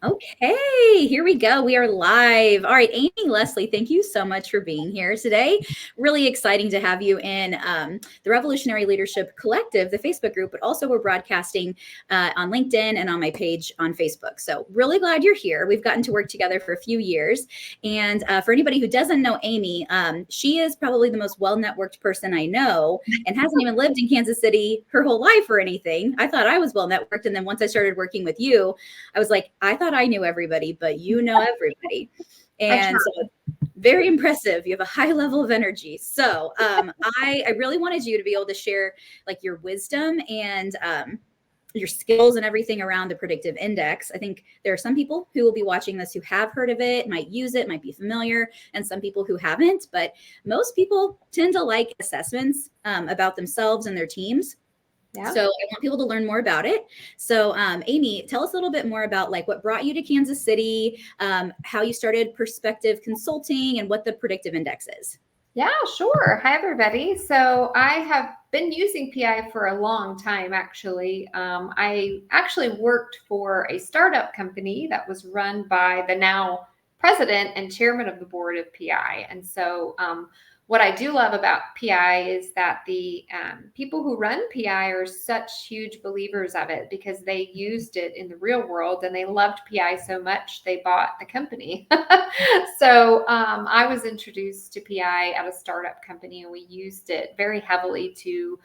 Okay, here we go. We are live. All right, Amy Leslie, thank you so much for being here today. Really exciting to have you in the Revolutionary Leadership Collective, the Facebook group, but also we're broadcasting on LinkedIn and on my page on Facebook. So really glad you're here. We've gotten to work together for a few years. And for anybody who doesn't know Amy, she is probably the most well-networked person I know and hasn't even lived in Kansas City her whole life or anything. I thought I was well-networked. And then once I started working with you, I was like, I thought I knew everybody, but you know everybody. And so very impressive. You have a high level of energy. So I really wanted you to be able to share like your wisdom and your skills and everything around the predictive index. I think there are some people who will be watching this who have heard of it, might use it, might be familiar, and some people who haven't. But most people tend to like assessments about themselves and their teams. Yeah. So I want people to learn more about it. So Amy, tell us a little bit more about like what brought you to Kansas City, how you started Perspective Consulting, and what the predictive index is. Yeah, sure. Hi, everybody. So I have been using PI for a long time, actually. I actually worked for a startup company that was run by the now president and chairman of the board of PI. And so what I do love about PI is that the people who run PI are such huge believers of it because they used it in the real world and they loved PI so much they bought the company. So I was introduced to PI at a startup company and we used it very heavily to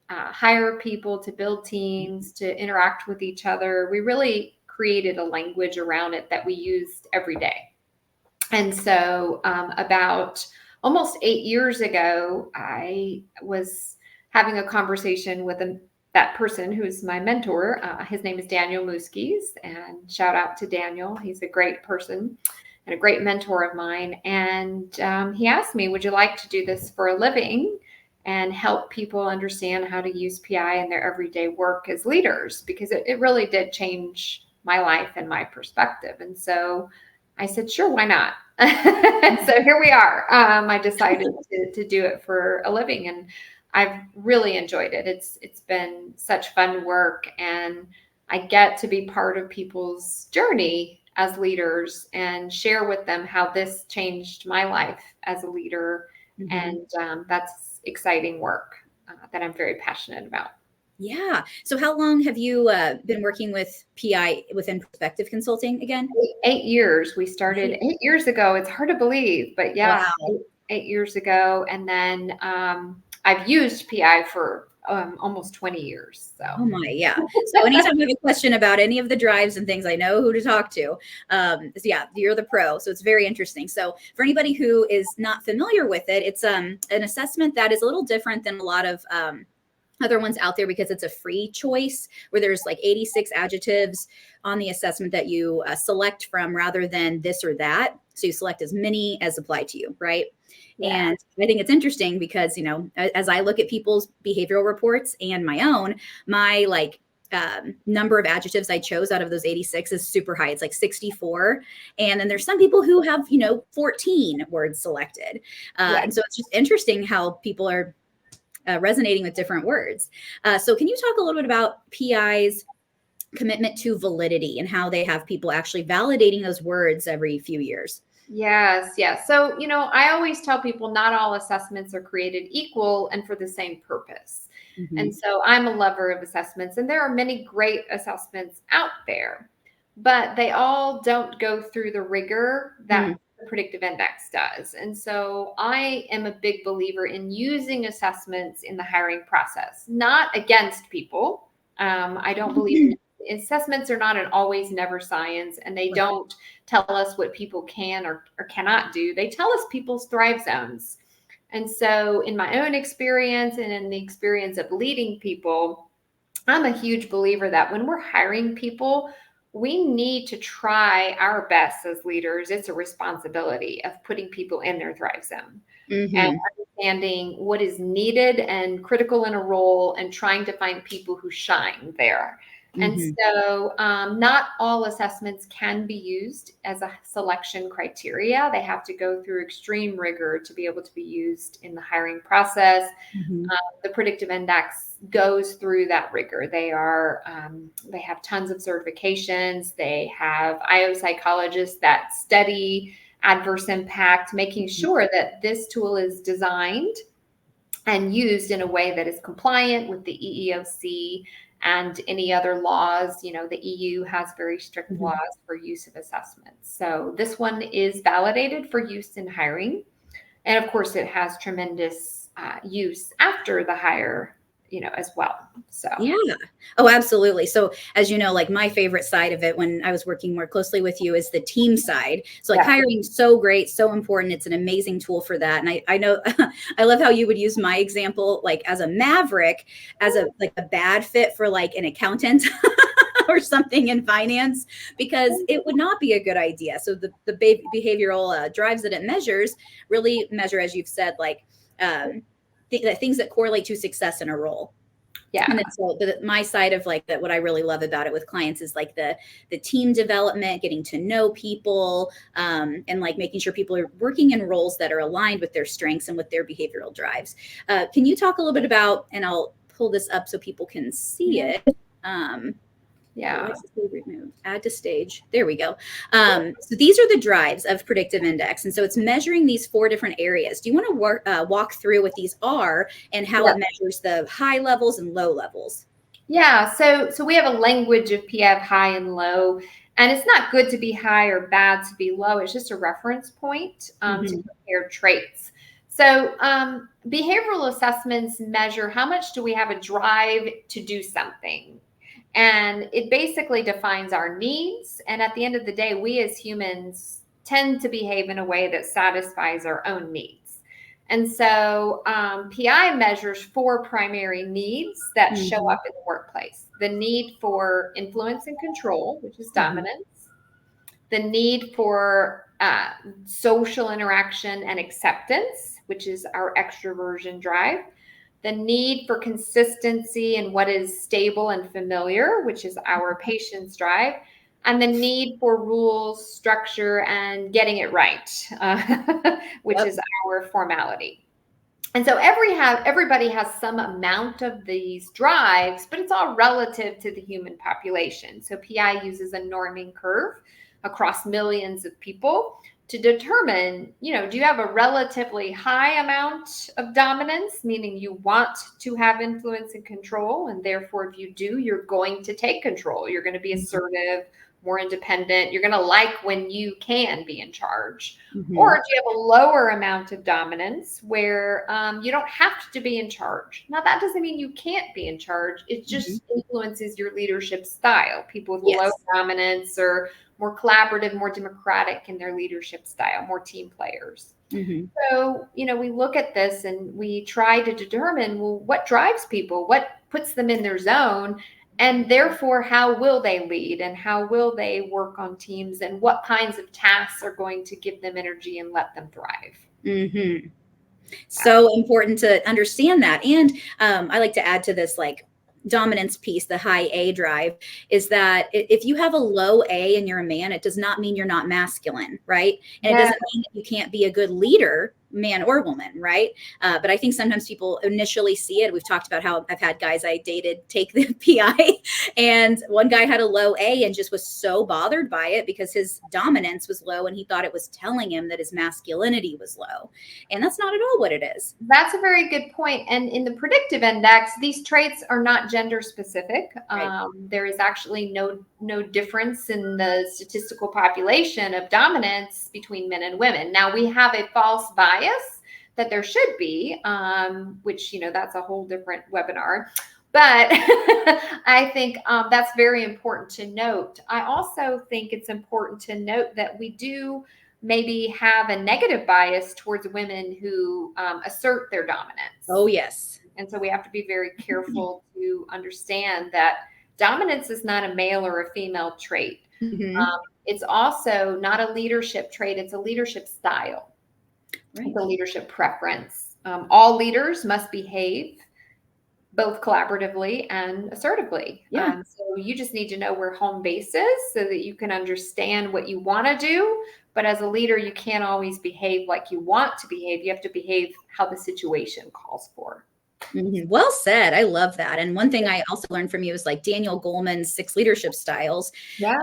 hire people, to build teams, to interact with each other. We really created a language around it that we used every day. And so about almost 8 years ago, I was having a conversation with that person who's my mentor. His name is Daniel Muskies, and shout out to Daniel. He's a great person and a great mentor of mine. And he asked me, would you like to do this for a living and help people understand how to use PI in their everyday work as leaders? Because it really did change my life and my perspective. And so I said, sure, why not? So here we are. I decided to do it for a living, and I've really enjoyed it. It's been such fun work, and I get to be part of people's journey as leaders and share with them how this changed my life as a leader. Mm-hmm. And that's exciting work that I'm very passionate about. Yeah. So how long have you been working with PI within Perspective Consulting again? 8 years. We started 8 years ago. It's hard to believe, but yeah, wow. 8 years ago. And then I've used PI for almost 20 years. So. Oh my, yeah. So anytime I have a question about any of the drives and things, I know who to talk to. So yeah, you're the pro. So it's very interesting. So for anybody who is not familiar with it, it's an assessment that is a little different than a lot of other ones out there because it's a free choice where there's like 86 adjectives on the assessment that you select from rather than this or that. So you select as many as apply to you, right? Yeah. And I think it's interesting because, you know, as I look at people's behavioral reports and my own, my like number of adjectives I chose out of those 86 is super high. It's like 64. And then there's some people who have, you know, 14 words selected. And so it's just interesting how people are resonating with different words. So can you talk a little bit about PI's commitment to validity and how they have people actually validating those words every few years? Yes. So, you know, I always tell people not all assessments are created equal and for the same purpose. Mm-hmm. And so I'm a lover of assessments, and there are many great assessments out there, but they all don't go through the rigor that the predictive index does. And so I am a big believer in using assessments in the hiring process, not against people. I don't believe assessments are not an always never science, and they don't tell us what people can or cannot do. They tell us people's thrive zones. And so in my own experience and in the experience of leading people, I'm a huge believer that when we're hiring people, we need to try our best as leaders. It's a responsibility of putting people in their thrive zone and understanding what is needed and critical in a role and trying to find people who shine there. And Mhm. so not all assessments can be used as a selection criteria. They have to go through extreme rigor to be able to be used in the hiring process. Mhm. The predictive index goes through that rigor. They have tons of certifications. They have IO psychologists that study adverse impact, making sure that this tool is designed and used in a way that is compliant with the EEOC and any other laws. You know, the EU has very strict Mhm. laws for use of assessments. So this one is validated for use in hiring. And of course, it has tremendous use after the hire, as well. So, Yeah. Oh, absolutely. So, as you know, like my favorite side of it when I was working more closely with you is the team side. So, like yeah. hiring so great, so important. It's an amazing tool for that. And I know I love how you would use my example, like as a maverick, as a bad fit for like an accountant or something in finance, because it would not be a good idea. So the behavioral drives that it measures really measure, as you've said, like things that correlate to success in a role. And Yeah. then so my side of like that, what I really love about it with clients is like the team development, getting to know people, and like making sure people are working in roles that are aligned with their strengths and with their behavioral drives. Can you talk a little bit about, and I'll pull this up so people can see Mhm. it. Yeah. Remove, add to stage. There we go. So these are the drives of predictive index. And so it's measuring these 4 different areas. Do you want to walk through what these are and how Yeah. it measures the high levels and low levels? Yeah. So we have a language of PI of high and low, and it's not good to be high or bad to be low. It's just a reference point to Mhm. compare traits. So behavioral assessments measure how much do we have a drive to do something. And it basically defines our needs. And at the end of the day, we as humans tend to behave in a way that satisfies our own needs. And so PI measures 4 primary needs that show Mhm. up in the workplace: the need for influence and control, which is Mhm. dominance, the need for social interaction and acceptance, which is our extroversion drive, the need for consistency and what is stable and familiar, which is our patience drive, and the need for rules, structure, and getting it right, which Yep. is our formality. And so everybody has some amount of these drives, but it's all relative to the human population. So PI uses a norming curve across millions of people to determine, do you have a relatively high amount of dominance, meaning you want to have influence and control, and therefore if you do, you're going to take control. You're going to be assertive, more independent. You're going to like when you can be in charge. Or Mhm. do you have a lower amount of dominance where you don't have to be in charge? Now, that doesn't mean you can't be in charge. It Mhm. just influences your leadership style. People with low Yes. dominance are more collaborative, more democratic in their leadership style, more team players. Mhm. So, we look at this and we try to determine, well, what drives people? What puts them in their zone? And therefore, how will they lead and how will they work on teams and what kinds of tasks are going to give them energy and let them thrive? Mhm. Yeah. So important to understand that. And I like to add to this, like, dominance piece, the high A drive, is that if you have a low A and you're a man, it does not mean you're not masculine, right? And it Yeah. doesn't mean that you can't be a good leader, man or woman, right? But I think sometimes people initially see it. We've talked about how I've had guys I dated take the PI, and one guy had a low A and just was so bothered by it because his dominance was low and he thought it was telling him that his masculinity was low. And that's not at all what it is. That's a very good point. And in the predictive index, these traits are not gender specific. Right. There is actually no difference in the statistical population of dominance between men and women. Now, we have a false bias that there should be, which, that's a whole different webinar. But I think that's very important to note. I also think it's important to note that we do maybe have a negative bias towards women who assert their dominance. Oh, yes. And so we have to be very careful to understand that dominance is not a male or a female trait. Mhm. It's also not a leadership trait, it's a leadership style. Right. It's a leadership preference. All leaders must behave both collaboratively and assertively. Yeah. So you just need to know where home base is so that you can understand what you want to do. But as a leader, you can't always behave like you want to behave. You have to behave how the situation calls for. Well said. I love that. And one thing I also learned from you is like Daniel Goleman's 6 leadership styles. Yeah.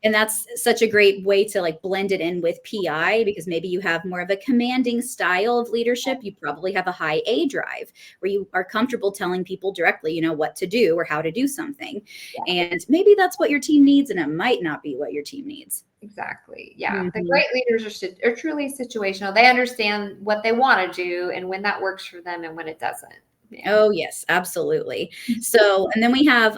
And that's such a great way to like blend it in with PI, because maybe you have more of a commanding style of leadership. You probably have a high A drive where you are comfortable telling people directly, what to do or how to do something. Yeah. And maybe that's what your team needs, and it might not be what your team needs. Exactly. Yeah. The Mhm. great leaders are truly situational. They understand what they want to do and when that works for them and when it doesn't. Yeah. Oh, yes, absolutely. So, and then we have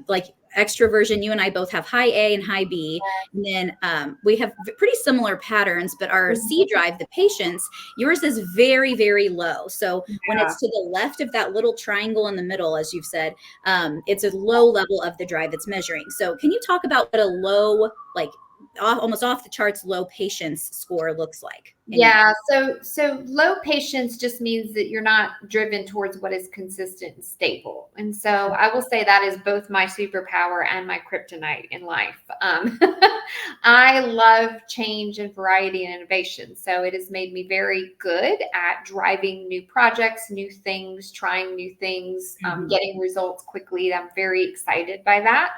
like extroversion. You and I both have high A and high B. And then we have pretty similar patterns, but our C drive, the patience, yours is very, very low. So when Yeah. it's to the left of that little triangle in the middle, as you've said, it's a low level of the drive it's measuring. So can you talk about what a low, like almost off the charts low patience score looks like? Yeah, so low patience just means that you're not driven towards what is consistent and stable. And so I will say that is both my superpower and my kryptonite in life. I love change and variety and innovation. So it has made me very good at driving new projects, new things, trying new things, getting results quickly. I'm very excited by that.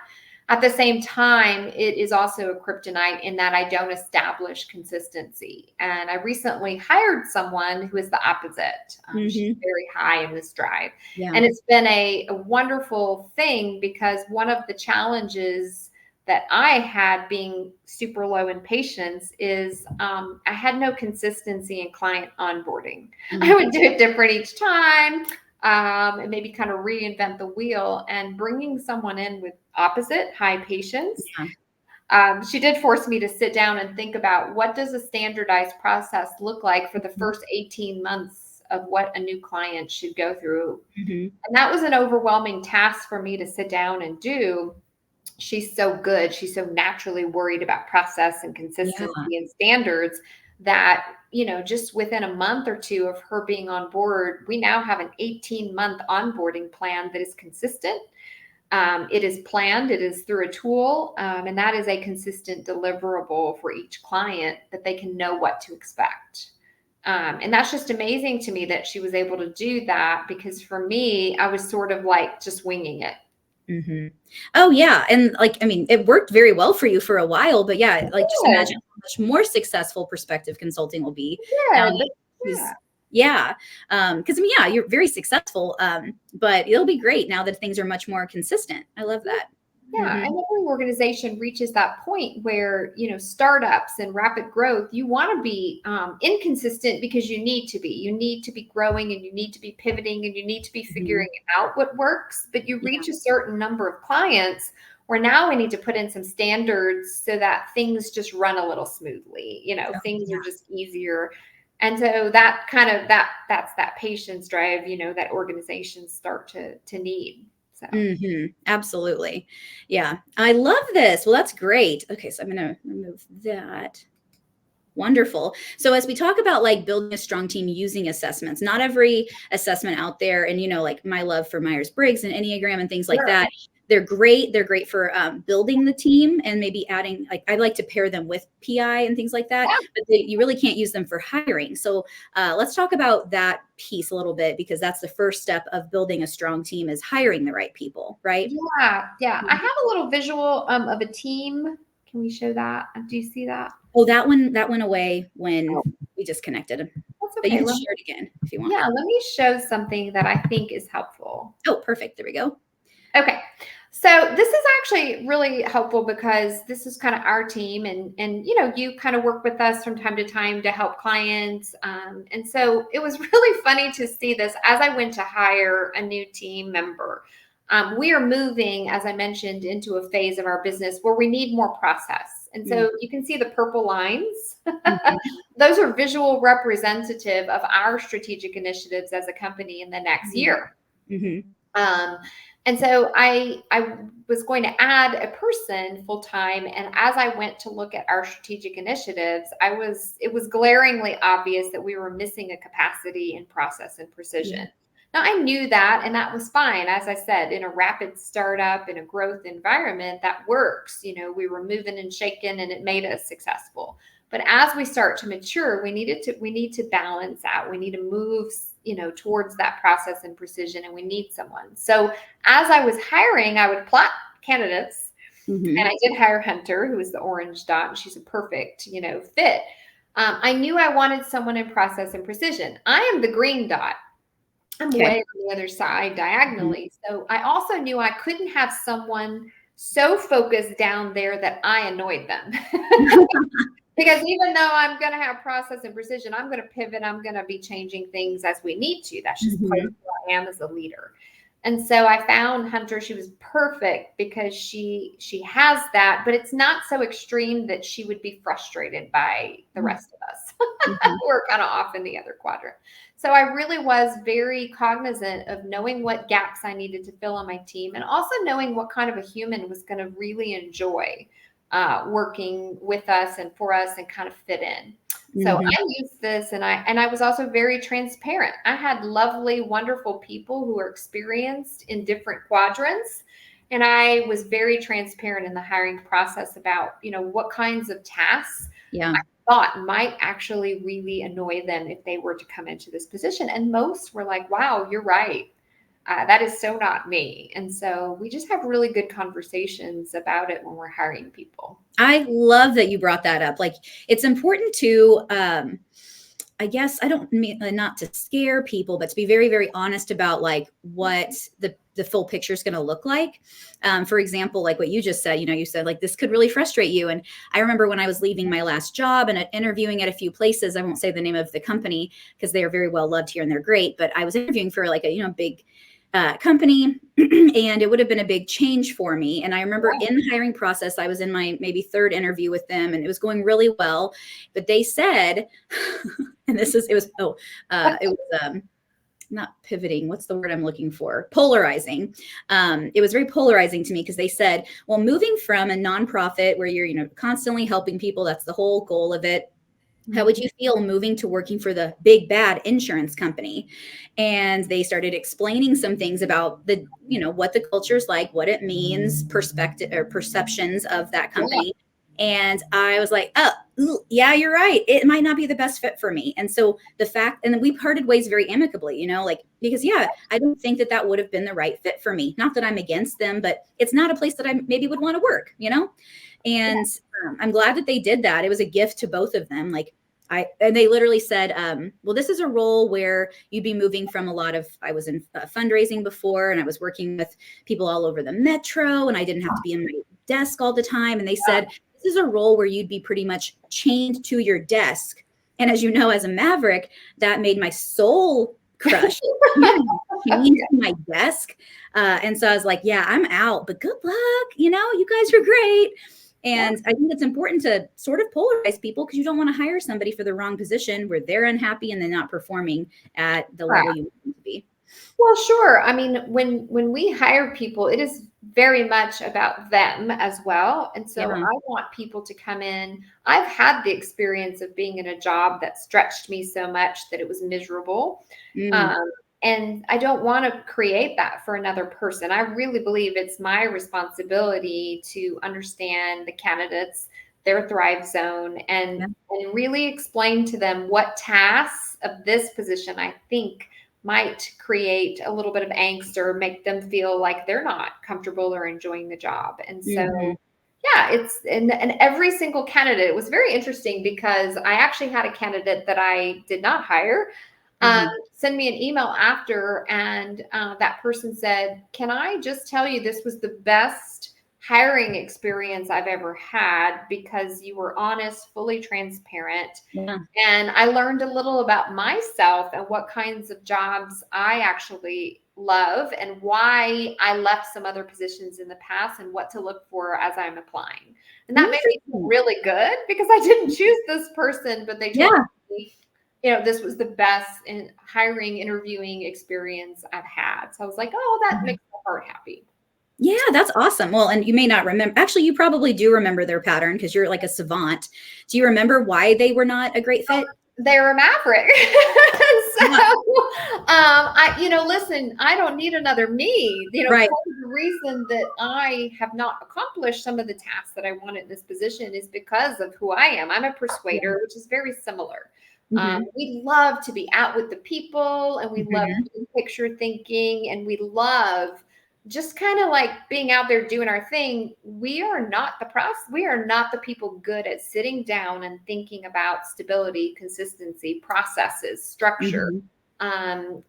At the same time, it is also a kryptonite in that I don't establish consistency. And I recently hired someone who is the opposite. She's very high in this drive. Yeah. And it's been a wonderful thing, because one of the challenges that I had being super low in patience is I had no consistency in client onboarding. I would do it different each time. And maybe kind of reinvent the wheel, and bringing someone in with opposite high patience. She did force me to sit down and think about, what does a standardized process look like for the first 18 months of what a new client should go through. And that was an overwhelming task for me to sit down and do. She's so good. She's so naturally worried about process and consistency and standards that, just within a month or two of her being on board, we now have an 18-month onboarding plan that is consistent. It is planned, it is through a tool, and that is a consistent deliverable for each client, that they can know what to expect. And that's just amazing to me that she was able to do that, because for me, I was sort of like just winging it. Oh yeah. And like, I mean, it worked very well for you for a while, but yeah, like just imagine how much more successful perspective consulting will be. Now yeah. Cause I mean, yeah, you're very successful. But it'll be great now that things are much more consistent. I love that. Yeah, and every organization reaches that point where, startups and rapid growth, you want to be inconsistent, because you need to be. You need to be growing, and you need to be pivoting, and you need to be figuring out what works. But you reach a certain number of clients where now we need to put in some standards so that things just run a little smoothly. Things are just easier. And so that kind of that's that patience drive, that organizations start to need. So. Absolutely. Yeah. I love this. Well, that's great. Okay. So I'm going to remove that. Wonderful. So as we talk about like building a strong team using assessments, not every assessment out there, and like my love for Myers-Briggs and Enneagram and things like that, they're great. They're great for building the team and maybe adding, like I like to pair them with PI and things like that, but you really can't use them for hiring. So let's talk about that piece a little bit, because that's the first step of building a strong team, is hiring the right people, right? Yeah. I have a little visual of a team. Can we show that? Do you see that? Oh, that went away when we disconnected. That's okay. But you can share it again if you want. Yeah, let me show something that I think is helpful. Oh, perfect. There we go. Okay. So this is actually really helpful, because this is kind of our team, and you kind of work with us from time to time to help clients. And so it was really funny to see this as I went to hire a new team member. We are moving, as I mentioned, into a phase of our business where we need more process. And so you can see the purple lines. Those are visual representative of our strategic initiatives as a company in the next year. And so I was going to add a person full time. And as I went to look at our strategic initiatives, it was glaringly obvious that we were missing a capacity in process and precision. Now, I knew that, and that was fine. As I said, in a rapid startup, in a growth environment, that works. We were moving and shaking, and it made us successful. But as we start to mature, we need to balance out. We need to move, towards that process and precision, and we need someone. So as I was hiring, I would plot candidates, Mhm. and I did hire Hunter, who is the orange dot, and she's a perfect, fit. I knew I wanted someone in process and precision. I am the green dot. I'm Okay. way on the other side Mhm. diagonally. So I also knew I couldn't have someone so focused down there that I annoyed them. Because even though I'm going to have process and precision, I'm going to pivot. I'm going to be changing things as we need to. That's just part of Mhm. who I am as a leader. And so I found Hunter. She was perfect because she has that, but it's not so extreme that she would be frustrated by the rest of us. Mhm. We're kind of off in the other quadrant. So I really was very cognizant of knowing what gaps I needed to fill on my team, and also knowing what kind of a human was going to really enjoy working with us and for us and kind of fit in. So Mhm. I used this, and I was also very transparent. I had lovely, wonderful people who were experienced in different quadrants. And I was very transparent in the hiring process about, what kinds of tasks Yeah. thought might actually really annoy them if they were to come into this position. And most were like, wow, you're right. That is so not me. And so we just have really good conversations about it when we're hiring people. I love that you brought that up. Like, it's important to, I guess I don't mean not to scare people, but to be very, very honest about like what the full picture is going to look like. For example, like what you just said, you said like this could really frustrate you. And I remember when I was leaving my last job and interviewing at a few places, I won't say the name of the company because they are very well loved here and they're great, but I was interviewing for like a big company and it would have been a big change for me. And I remember in the hiring process, I was in my maybe third interview with them and it was going really well, but they said, and it was not pivoting. What's the word I'm looking for? Polarizing. It was very polarizing to me because they said, well, moving from a nonprofit where you're, constantly helping people, that's the whole goal of it. How would you feel moving to working for the big bad insurance company? And they started explaining some things about what the culture is like, what it means, perspective or perceptions of that Yeah. company. And I was like, oh, yeah, you're right. It might not be the best fit for me. And so and then we parted ways very amicably, because I don't think that would have been the right fit for me. Not that I'm against them, but it's not a place that I maybe would want to work. And I'm glad that they did that. It was a gift to both of them. And they literally said, well, this is a role where you'd be moving from I was in fundraising before and I was working with people all over the metro and I didn't have to be in my desk all the time. And they said, this is a role where you'd be pretty much chained to your desk. And as you know, as a Maverick, that made my soul crush. Chained to my desk. And so I was like, yeah, I'm out, but good luck. You guys are great. And I think it's important to sort of polarize people because you don't want to hire somebody for the wrong position where they're unhappy and they're not performing at the level you want them to be. Well, sure. I mean, when we hire people, it is very much about them as well. And so Yeah. I want people to come in. I've had the experience of being in a job that stretched me so much that it was miserable. Mm. Um, and I don't want to create that for another person. I really believe it's my responsibility to understand the candidates, their thrive zone, Yeah. and really explain to them what tasks of this position I think might create a little bit of angst or make them feel like they're not comfortable or enjoying the job. And so, Mhm. yeah, and every single candidate, it was very interesting because I actually had a candidate that I did not hire Mhm. send me an email after, and that person said, can I just tell you this was the best hiring experience I've ever had because you were honest, fully transparent. Yeah. And I learned a little about myself and what kinds of jobs I actually love and why I left some other positions in the past and what to look for as I'm applying. And that made me feel Interesting. really good because I didn't choose this person, but they told Yeah. me, this was the best in hiring, interviewing experience I've had. So I was like, oh, that makes my heart happy. Yeah, that's awesome. Well, and you may not remember. Actually, you probably do remember their pattern because you're like a savant. Do you remember why they were not a great fit? they're a maverick. Listen, I don't need another me. Right. Part of the reason that I have not accomplished some of the tasks that I wanted in this position is because of who I am. I'm a persuader, which is very similar. Mhm. We love to be out with the people, and we love Mhm. big picture thinking, and we love just kind of like being out there doing our thing. We are not the process. We are not the people good at sitting down and thinking about stability, consistency, processes, structure. Mhm.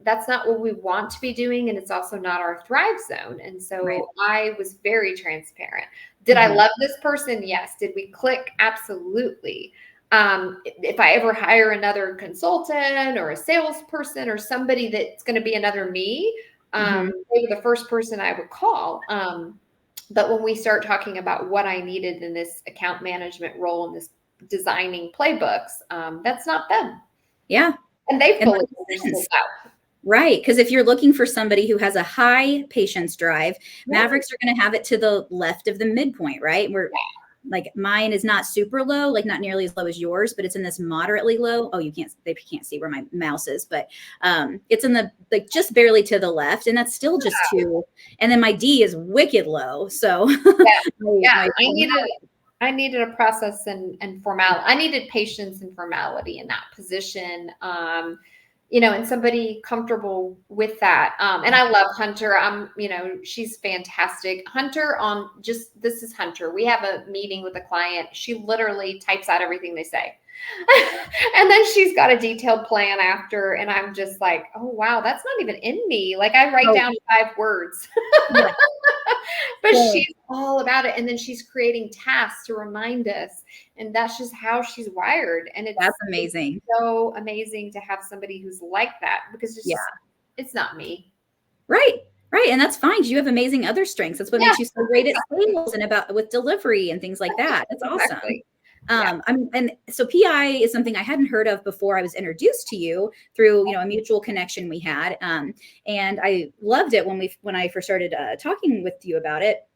That's not what we want to be doing, and it's also not our thrive zone. And Right. so I was very transparent. Did I Mhm. love this person? Yes. Did we click? Absolutely. If I ever hire another consultant or a salesperson or somebody that's going to be another me, Mhm. they were the first person I would call. But when we start talking about what I needed in this account management role and this designing playbooks, that's not them. Yeah. And they And fully that makes understood sense. that. Right, because if you're looking for somebody who has a high patience drive, Yeah. Mavericks are going to have it to the left of the midpoint, right? Where like mine is not super low, like not nearly as low as yours, but it's in this moderately low. Oh, they can't see where my mouse is, but it's in the like just barely to the left, and that's still just two. And then my D is wicked low, so Yeah. my I needed a process and formality. I needed patience and formality in that position. And somebody comfortable with that. And I love Hunter. She's fantastic. Hunter this is Hunter. We have a meeting with a client. She literally types out everything they say. And then she's got a detailed plan after. And I'm just like, oh, wow, that's not even in me. Like I write down 5 words. Yeah. But Yeah. she's all about it. And then she's creating tasks to remind us. And that's just how she's wired. And That's amazing. so amazing to have somebody who's like that, because it's not me. Right. Right. And that's fine. You have amazing other strengths. That's what makes you so great at sales and about with delivery and things like that. That's awesome. Exactly. Yeah. And so PI is something I hadn't heard of before I was introduced to you through, a mutual connection we had. And I loved it when I first started talking with you about it.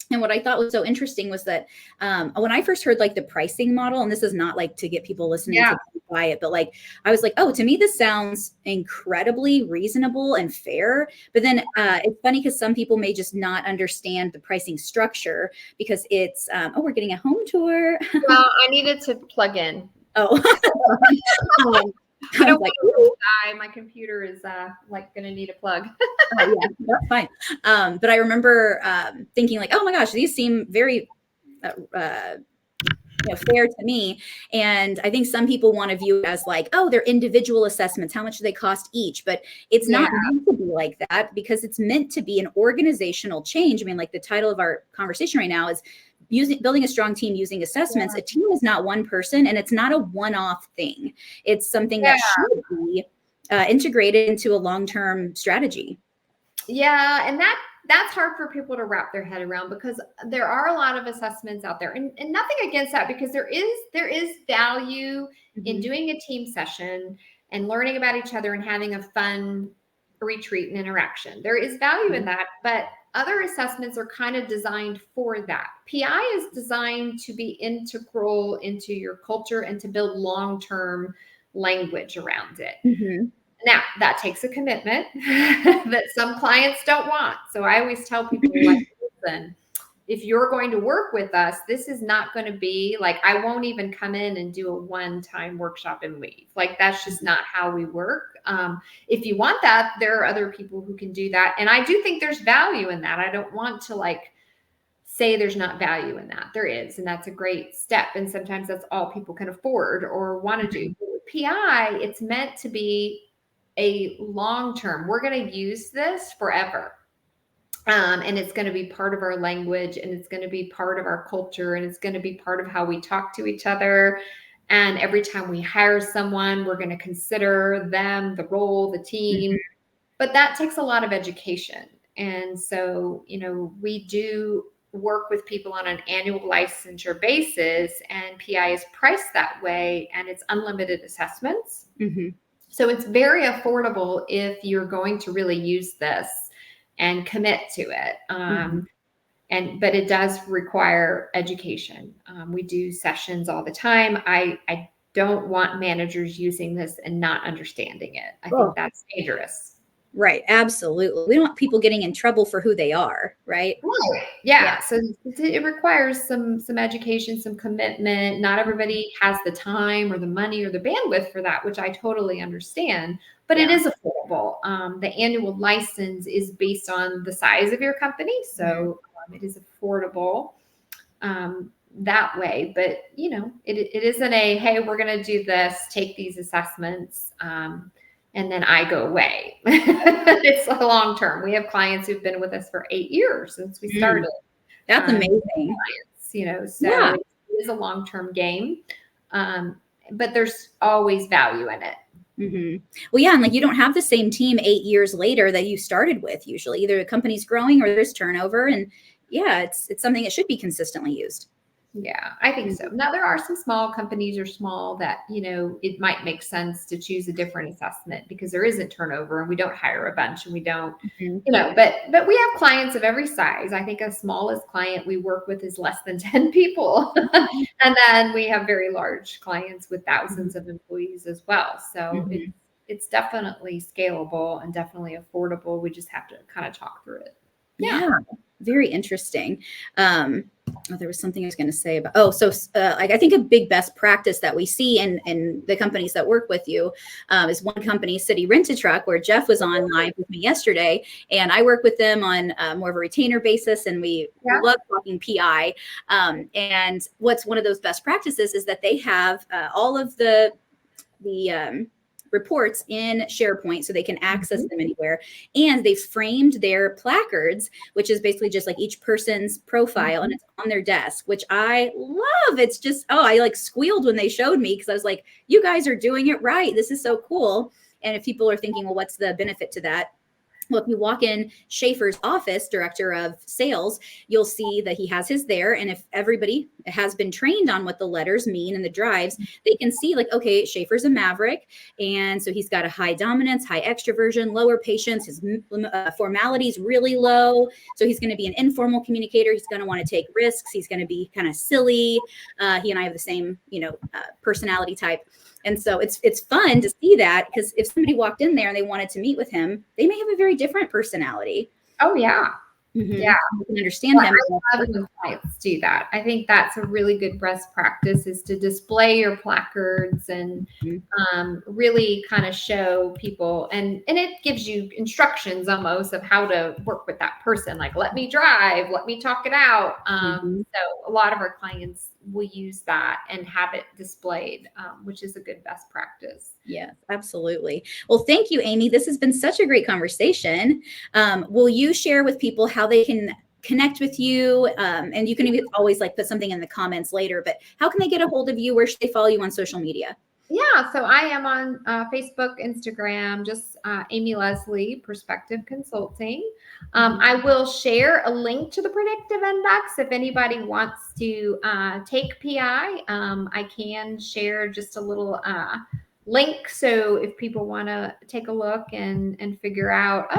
And what I thought was so interesting was that when I first heard like the pricing model, and this is not like to get people listening to buy it, but like I was like, oh, to me this sounds incredibly reasonable and fair. But then it's funny because some people may just not understand the pricing structure because it's we're getting a home tour. Well, I needed to plug in. Oh. I don't want to die. My computer is like going to need a plug. Oh, yeah, that's fine. But I remember thinking like, oh my gosh, these seem very fair to me. And I think some people want to view it as like, oh, they're individual assessments. How much do they cost each? But it's not meant to be like that, because it's meant to be an organizational change. I mean, like the title of our conversation right now is building a strong team using assessments. A team is not one person, and it's not a one-off thing. It's something that should be integrated into a long-term strategy. Yeah, and that's hard for people to wrap their head around, because there are a lot of assessments out there, and nothing against that, because there is value in doing a team session and learning about each other and having a fun retreat and interaction. There is value in that, but other assessments are kind of designed for that. PI is designed to be integral into your culture and to build long-term language around it. Now, that takes a commitment that some clients don't want. So I always tell people, like, listen, if you're going to work with us, this is not going to be like, I won't even come in and do a one-time workshop and leave. Like, that's just not how we work. If you want that, there are other people who can do that. And I do think there's value in that. I don't want to like say there's not value in that. There is, and that's a great step. And sometimes that's all people can afford or want to do. But with PI, it's meant to be a long-term, we're going to use this forever. And it's going to be part of our language, and it's going to be part of our culture, and it's going to be part of how we talk to each other. And every time we hire someone, we're going to consider them, the role, the team. But that takes a lot of education. And so, we do work with people on an annual licensure basis, and PI is priced that way, and it's unlimited assessments. So it's very affordable if you're going to really use this and commit to it. But it does require education. We do sessions all the time. I don't want managers using this and not understanding it. I Oh. think that's dangerous. Right. Absolutely. We don't want people getting in trouble for who they are. Right. Right. Yeah. So it requires some education, some commitment. Not everybody has the time or the money or the bandwidth for that, which I totally understand. But it is affordable. The annual license is based on the size of your company, so it is affordable that way. But it isn't a, hey, we're going to do this, take these assessments. And then I go away. It's a long term. We have clients who've been with us for 8 years since we started. That's amazing. Clients, so it is a long term game, but there's always value in it. Mm-hmm. Well, yeah, and like you don't have the same team 8 years later that you started with. Usually, either the company's growing or there's turnover, and it's something that should be consistently used. Yeah, I think so. Now, there are some small companies or small that, it might make sense to choose a different assessment because there isn't turnover and we don't hire a bunch and we don't, but we have clients of every size. I think a smallest client we work with is less than 10 people. And then we have very large clients with thousands of employees as well. So it's definitely scalable and definitely affordable. We just have to kind of talk through it. Yeah. Very interesting. There was something I was going to say about, like I think a big best practice that we see in the companies that work with you is one company, City Rent-A-Truck, where Jeff was on live with me yesterday, and I work with them on more of a retainer basis, and we love talking PI. And what's one of those best practices is that they have all of the reports in SharePoint so they can access them anywhere. And they've framed their placards, which is basically just like each person's profile, and it's on their desk, which I love. It's just, I like squealed when they showed me because I was like, you guys are doing it right. This is so cool. And if people are thinking, well, what's the benefit to that? Well, if you walk in Schaefer's office, director of sales, you'll see that he has his there. And if everybody has been trained on what the letters mean and the drives, they can see like, okay, Schaefer's a maverick. And so he's got a high dominance, high extroversion, lower patience. His formality is really low. So he's going to be an informal communicator. He's going to want to take risks. He's going to be kind of silly. He and I have the same, personality type. And so it's fun to see that, because if somebody walked in there and they wanted to meet with him, they may have a very different personality. Oh, yeah. Yeah. You can understand him. I love when clients do that. I think that's a really good best practice, is to display your placards and really kind of show people. And it gives you instructions almost of how to work with that person. Like, let me drive, let me talk it out. So a lot of our clients will use that and have it displayed, which is a good best practice. Yes, absolutely. Well, thank you, Amy. This has been such a great conversation. Will you share with people how they can connect with you? And you can even always like put something in the comments later, but how can they get a hold of you? Where should they follow you on social media? Yeah, so I am on Facebook, Instagram, just Amy Leslie, Perspective Consulting. I will share a link to the predictive index if anybody wants to take PI. I can share just a little link, so if people want to take a look and figure out,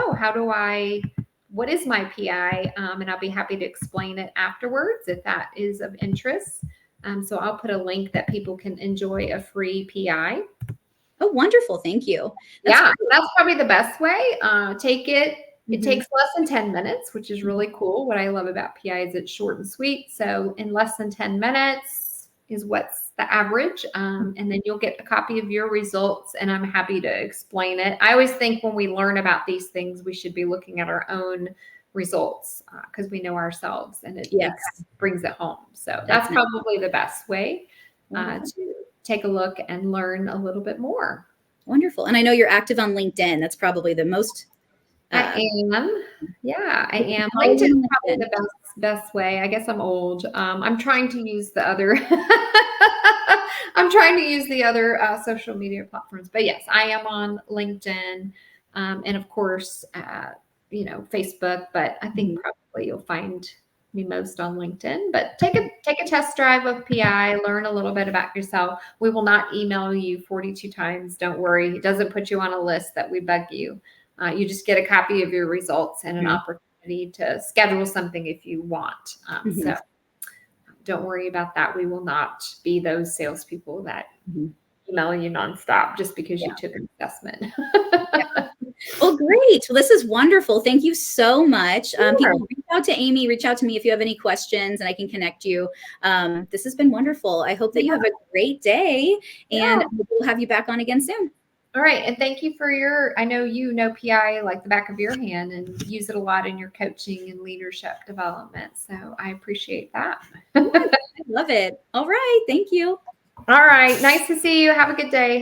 what is my PI? And I'll be happy to explain it afterwards if that is of interest. So I'll put a link that people can enjoy a free PI. Oh, wonderful. Thank you. That's probably the best way. Take it. It takes less than 10 minutes, which is really cool. What I love about PI is it's short and sweet. So in less than 10 minutes is what's the average. And then you'll get a copy of your results, and I'm happy to explain it. I always think when we learn about these things, we should be looking at our own results because we know ourselves, and it brings it home. So that's probably the best way to take a look and learn a little bit more. Wonderful. And I know you're active on LinkedIn. That's probably the most. I am. Yeah, I am. LinkedIn is probably the best way. I guess I'm old. I'm trying to use the other. I'm trying to use the other social media platforms. But yes, I am on LinkedIn, and of course, Facebook. But I think probably you'll find me most on LinkedIn. But take a test drive of PI. Learn a little bit about yourself. We will not email you 42 times. Don't worry. It doesn't put you on a list that we bug you. You just get a copy of your results and an opportunity to schedule something if you want. So don't worry about that. We will not be those salespeople that email you nonstop just because you took an assessment. Well, great. Well, this is wonderful. Thank you so much. Sure. People, reach out to Amy, reach out to me if you have any questions and I can connect you. This has been wonderful. I hope that you have a great day and we'll have you back on again soon. All right. And thank you for I know you know PI like the back of your hand and use it a lot in your coaching and leadership development. So I appreciate that. I love it. All right. Thank you. All right. Nice to see you. Have a good day.